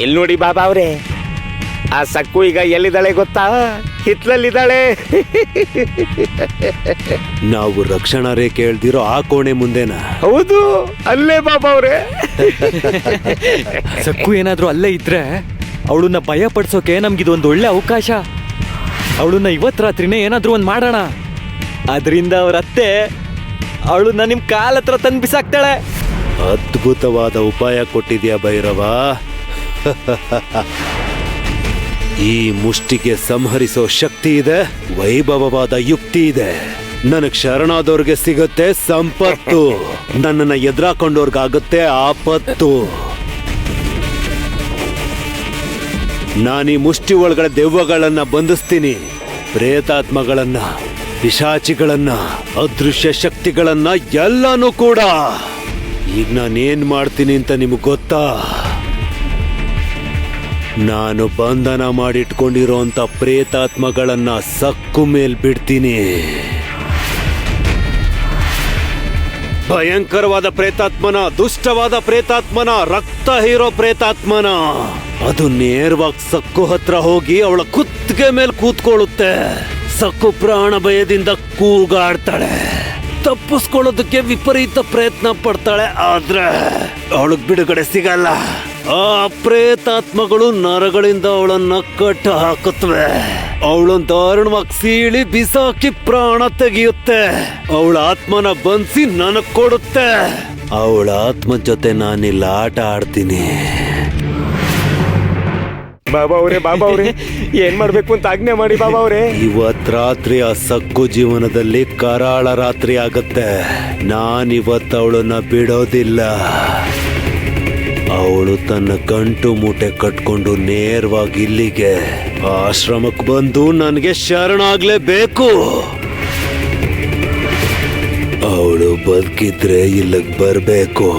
ಎಲ್ಲಿ ನೋಡಿ ಬಾಬಾ ಅವ್ರೆ, ಆ ಸಕ್ಕು ಈಗ ಎಲ್ಲಿದ್ದಾಳೆ ಗೊತ್ತಾ? ಹಿತ್ಲಲ್ಲಿದ್ದಾಳೆ. ನಾವು ರಕ್ಷಣಾ ರೇಖೆ ಹೇಳ್ದಿರೋ ಆ ಕೋಣೆ ಮುಂದೆನಾ? ಹೌದು, ಅಲ್ಲೇ ಬಾಬಾ ಅವ್ರೆ. ಸಕ್ಕು ಏನಾದ್ರೂ ಅಲ್ಲೇ ಇದ್ರೆ ಅವಳನ್ನ ಭಯ ಪಡ್ಸೋಕೆ ನಮ್ಗಿದೊಂದು ಒಳ್ಳೆ ಅವಕಾಶ. ಅವಳನ್ನ ಇವತ್ ರಾತ್ರಿನೇ ಏನಾದ್ರೂ ಒಂದ್ ಮಾಡೋಣ. ಅದರಿಂದ ಅವ್ರ ಅತ್ತೆ ಅವಳನ್ನ ನಿಮ್ ಕಾಲ ಹತ್ರ ತಂದು ಬಿಸಾಕ್ತಾಳೆ. ಅದ್ಭುತವಾದ ಉಪಾಯ ಕೊಟ್ಟಿದ್ಯಾ ಭೈರವ. ಈ ಮುಷ್ಟಿಗೆ ಸಂಹರಿಸೋ ಶಕ್ತಿ ಇದೆ, ವೈಭವವಾದ ಯುಕ್ತಿ ಇದೆ. ನನಗ್ ಶರಣಾದವ್ರಿಗೆ ಸಿಗತ್ತೆ ಸಂಪತ್ತು, ನನ್ನನ್ನ ಎದುರಾಕೊಂಡವ್ರಿಗಾಗತ್ತೆ ಆಪತ್ತು. ನಾನೀ ಮುಷ್ಟಿ ಒಳಗಡೆ ದೆವ್ವಗಳನ್ನ ಬಂಧಿಸ್ತೀನಿ, ಪ್ರೇತಾತ್ಮಗಳನ್ನ, ಪಿಶಾಚಿಗಳನ್ನ, ಅದೃಶ್ಯ ಶಕ್ತಿಗಳನ್ನ, ಎಲ್ಲಾನು ಕೂಡ. ಈಗ ನಾನೇನ್ ಮಾಡ್ತೀನಿ ಅಂತ ನಿಮ್ಗೆ ಗೊತ್ತಾ? ನಾನು ಬಂಧನ ಮಾಡಿಟ್ಕೊಂಡಿರೋಂಥ ಪ್ರೇತಾತ್ಮಗಳನ್ನ ಸಕ್ಕು ಮೇಲ್ ಬಿಡ್ತೀನಿ. ಭಯಂಕರವಾದ ಪ್ರೇತಾತ್ಮನ, ದುಷ್ಟವಾದ ಪ್ರೇತಾತ್ಮನ, ರಕ್ತ ಹೀರೋ ಪ್ರೇತಾತ್ಮನ. ಅದು ನೇರವಾಗಿ ಸಕ್ಕು ಹತ್ರ ಹೋಗಿ ಅವಳ ಕುತ್ತಿಗೆ ಮೇಲೆ ಕೂತ್ಕೊಳ್ಳುತ್ತೆ. ಸಕ್ಕು ಪ್ರಾಣ ಭಯದಿಂದ ಕೂಗಾಡ್ತಾಳೆ, ತಪ್ಪಿಸ್ಕೊಳ್ಳೋದಕ್ಕೆ ವಿಪರೀತ ಪ್ರಯತ್ನ ಪಡ್ತಾಳೆ. ಆದ್ರೆ ಅವಳಿಗೆ ಬಿಡುಗಡೆ ಸಿಗಲ್ಲ. ಆ ಪ್ರೇತಾತ್ಮಗಳು ನರಗಳಿಂದ ಅವಳನ್ನ ಕಟ್ಟ ಹಾಕುತ್ತವೆ. ಅವಳನ್ನ ದಾರುಣವಾಗಿ ಸೀಳಿ ಬಿಸಾಕಿ ಪ್ರಾಣ ತೆಗೆಯುತ್ತೆ. ಅವಳ ಆತ್ಮನ ಬಂಧಿಸಿ ನನಗ್ ಕೊಡುತ್ತೆ. ಅವಳ ಆತ್ಮ ಜೊತೆ ನಾನಿಲ್ಲ ಆಟ ಆಡ್ತೀನಿ. ಬಾಬಾ ಅವ್ರೆ, ಬಾಬಾ ಅವ್ರೆ, ಏನ್ ಮಾಡ್ಬೇಕು ಅಂತ ಆಜ್ಞೆ ಮಾಡಿ ಬಾಬಾ ಅವ್ರೆ. ಇವತ್ ರಾತ್ರಿ ಆ ಸಕ್ಕು ಜೀವನದಲ್ಲಿ ಕರಾಳ ರಾತ್ರಿ ಆಗತ್ತೆ. ನಾನಿವತ್ತು ಅವಳನ್ನ ಬಿಡೋದಿಲ್ಲ. ಅವಳು ತನ್ನ ಗಂಟು ಮೂಟೆ ಕಟ್ಕೊಂಡು ನೇರವಾಗಿ ಇಲ್ಲಿಗೆ ಆಶ್ರಮಕ್ಕೆ ಬಂದು ನನಗೆ ಶರಣಾಗ್ಲೇಬೇಕು. ಅವಳು ಬದುಕಿದ್ರೆ ಇಲ್ಲಿಗೆ ಬರ್ಬೇಕು,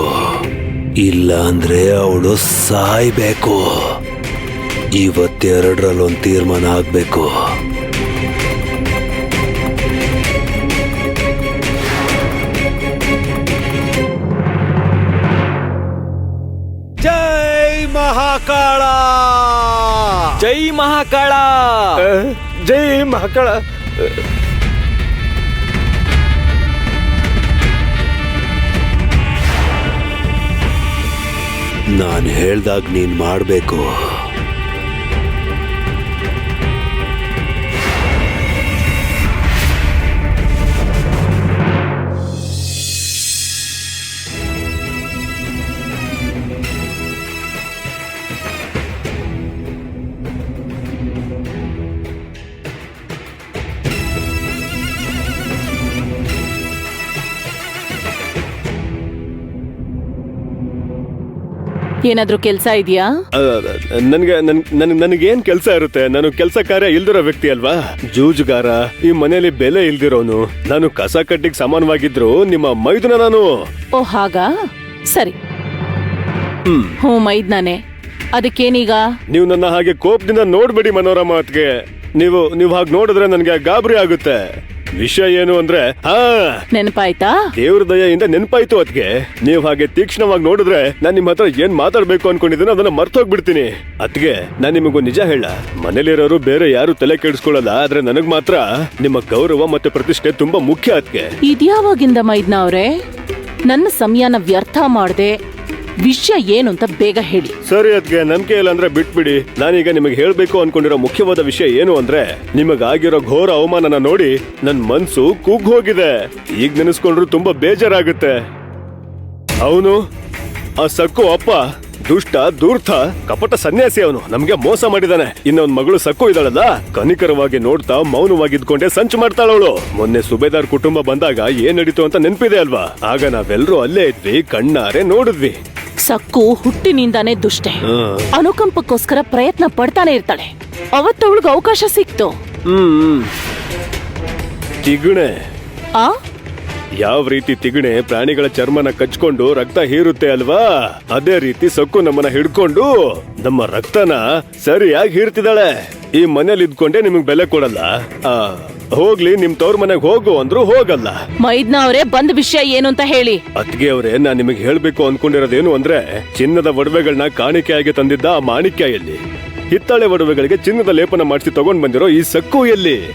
ಇಲ್ಲ ಅಂದ್ರೆ ಅವಳು ಸಾಯ್ಬೇಕು. ಇವತ್ತೆರಡರಲ್ಲೊಂದು ತೀರ್ಮಾನ ಆಗ್ಬೇಕು. ಜೈ ಮಹಾಕಾಳ, ಜೈ ಮಹಾಕಾಳ, ಜೈ ಮಹಾಕಾಳ. ನಾನು ಹೇಳ್ದಾಗ ನೀನ್ ಮಾಡ್ಬೇಕು. ಏನಾದ್ರೂ ಕೆಲ್ಸ ಇದೆಯಾ? ನನಗೇನ್ ಕೆಲ್ಸ ಇರುತ್ತೆ? ನಾನು ಕೆಲ್ಸ ಕಾರ್ಯ ಇಲ್ದಿರೋ ವ್ಯಕ್ತಿ ಅಲ್ವಾ, ಜೂಜುಗಾರ, ಈ ಮನೆಯಲ್ಲಿ ಬೆಲೆ ಇಲ್ದಿರೋನು. ನಾನು ಕಸ ಕಟ್ಟಿಗೆ ಸಮಾನವಾಗಿದ್ರು ನಿಮ್ಮ ಮೈದುನ ನಾನು. ಓ ಹಾಗಾ, ಸರಿ. ಹ್ಞೂ ಮೈದ್ನಾನೆ. ಅದಕ್ಕೇನೀಗ? ನೀವು ನನ್ನ ಹಾಗೆ ಕೋಪದಿಂದ ನೋಡ್ಬೇಡಿ ಮನೋರಮ ಅತ್ಗೆ. ನೀವು ಹಾಗೆ ನೋಡಿದ್ರೆ ನನ್ಗೆ ಗಾಬರಿ ಆಗುತ್ತೆ. ವಿಷಯ ಏನು ಅಂದ್ರೆ, ನೆನಪಾಯ್ತಾ? ದೇವ್ರ ದಯೆಯಿಂದ ನೆನಪಾಯ್ತು ಅದ್ಗೆ. ನೀವ್ ಹಾಗೆ ತೀಕ್ಷ್ಣವಾಗಿ ನೋಡಿದ್ರೆ ನಾನ್ ನಿಮ್ ಹತ್ರ ಏನ್ ಮಾತಾಡ್ಬೇಕು ಅನ್ಕೊಂಡಿದ್ದೀನಿ ಅದನ್ನ ಮರ್ತೋಗ್ಬಿಡ್ತೀನಿ. ಅದ್ಗೆ ನಾನ್ ನಿಮಗೂ ನಿಜ ಹೇಳ, ಮನೇಲಿರೋರು ಬೇರೆ ಯಾರು ತಲೆ ಕೆಡಿಸ್ಕೊಳ್ಳಲ್ಲ, ಆದ್ರೆ ನನಗ್ ಮಾತ್ರ ನಿಮ್ಮ ಗೌರವ ಮತ್ತೆ ಪ್ರತಿಷ್ಠೆ ತುಂಬಾ ಮುಖ್ಯ. ಅದ್ಗೆ ಇದ್ಯಾವಾಗಿಂದ ಮೈದ್ನ ಅವ್ರೆ ನನ್ನ ಸಮಯನ ವ್ಯರ್ಥ ಮಾಡದೆ ವಿಷಯ ಏನು ಅಂತ ಬೇಗ ಹೇಳಿ. ಸರಿ ಅದ್ಗೆ, ನಂಬಿಕೆ ಇಲ್ಲ ಅಂದ್ರೆ ಬಿಟ್ಬಿಡಿ. ನಾನೀಗ ನಿಮಗೆ ಹೇಳ್ಬೇಕು ಅನ್ಕೊಂಡಿರೋ ಮುಖ್ಯವಾದ ವಿಷಯ ಏನು ಅಂದ್ರೆ, ನಿಮಗಾಗಿರೋ ಘೋರ ಅವಮಾನನ ನೋಡಿ ನನ್ ಮನ್ಸು ಕುಗ್ಗ್ ಹೋಗಿದೆ. ಈಗ ನೆನೆಸ್ಕೊಂಡ್ರು ತುಂಬಾ ಬೇಜಾರಾಗುತ್ತೆ. ಅವನು ಆ ಸಕ್ಕು ಅಪ್ಪ ದುಷ್ಟ, ಧೂರ್ತ, ಕಪಟ ಸನ್ಯಾಸಿ. ಅವನು ನಮ್ಗೆ ಮೋಸ ಮಾಡಿದಾನೆ. ಇನ್ನೊಂದ್ ಮಗಳು ಸಕ್ಕು ಇದ್ದಾಳಲ್ಲ, ಕನಿಕರವಾಗಿ ನೋಡ್ತಾ ಮೌನವಾಗಿದ್ಕೊಂಡೆ ಸಂಚು ಮಾಡ್ತಾಳವಳು. ಮೊನ್ನೆ ಸುಬೇದಾರ್ ಕುಟುಂಬ ಬಂದಾಗ ಏನ್ ನಡೀತು ಅಂತ ನೆನ್ಪಿದೆ ಅಲ್ವಾ? ಆಗ ನಾವೆಲ್ಲರೂ ಅಲ್ಲೇ ಇದ್ವಿ, ಕಣ್ಣಾರೆ ನೋಡಿದ್ವಿ. ಸಕ್ಕು ಹುಟ್ಟಿನಿಂದಾನೇ ದುಷ್ಟೆ. ಅನುಕಂಪಕ್ಕೋಸ್ಕರ ಪ್ರಯತ್ನ ಪಡ್ತಾನೆ ಇರ್ತಾಳೆ. ಅವತ್ತವಳಿಗೆ ಅವಕಾಶ ಸಿಕ್ತು. ತಿಗಣೆ ಆ ಯಾವ ರೀತಿ ತಿಗಣೆ ಪ್ರಾಣಿಗಳ ಚರ್ಮನ ಕಚ್ಕೊಂಡು ರಕ್ತ ಹೀರುತ್ತೆ ಅಲ್ವಾ, ಅದೇ ರೀತಿ ಸಕ್ಕು ನಮ್ಮನ್ನ ಹಿಡ್ಕೊಂಡು ನಮ್ಮ ರಕ್ತನ ಸರಿಯಾಗಿ ಹೀರ್ತಿದ್ದಾಳೆ. ಈ ಮನೇಲಿ ಇದ್ಕೊಂಡೆ ನಿಮಗ್ ಬೆಲೆ ಕೊಡಲ್ಲ. ಹೋಗ್ಲಿ ನಿಮ್ ತವ್ರ ಮನೆಗ್ ಹೋಗು ಅಂದ್ರು ಹೋಗಲ್ಲ. ಮೈದ್ನ ಅವರೇ, ಬಂದ ವಿಷಯ ಏನು ಅಂತ ಹೇಳಿ. ಅತ್ಗೆ ಅವ್ರೆ, ನಾನ್ ನಿಮಗೆ ಹೇಳ್ಬೇಕು ಅನ್ಕೊಂಡಿರೋದೇನು ಅಂದ್ರೆ, ಚಿನ್ನದ ಒಡವೆಗಳನ್ನ ಕಾಣಿಕೆಯಾಗಿ ತಂದಿದ್ದ ಆ ಮಾಣಿಕ್ಯ ಎಲ್ಲಿ? ಹಿತ್ತಾಳೆ ಒಡವೆಗಳಿಗೆ ಚಿನ್ನದ ಲೇಪನ ಮಾಡಿಸಿ ತಗೊಂಡ್ ಬಂದಿರೋ ಈ ಸಕ್ಕು ಎಲ್ಲಿ?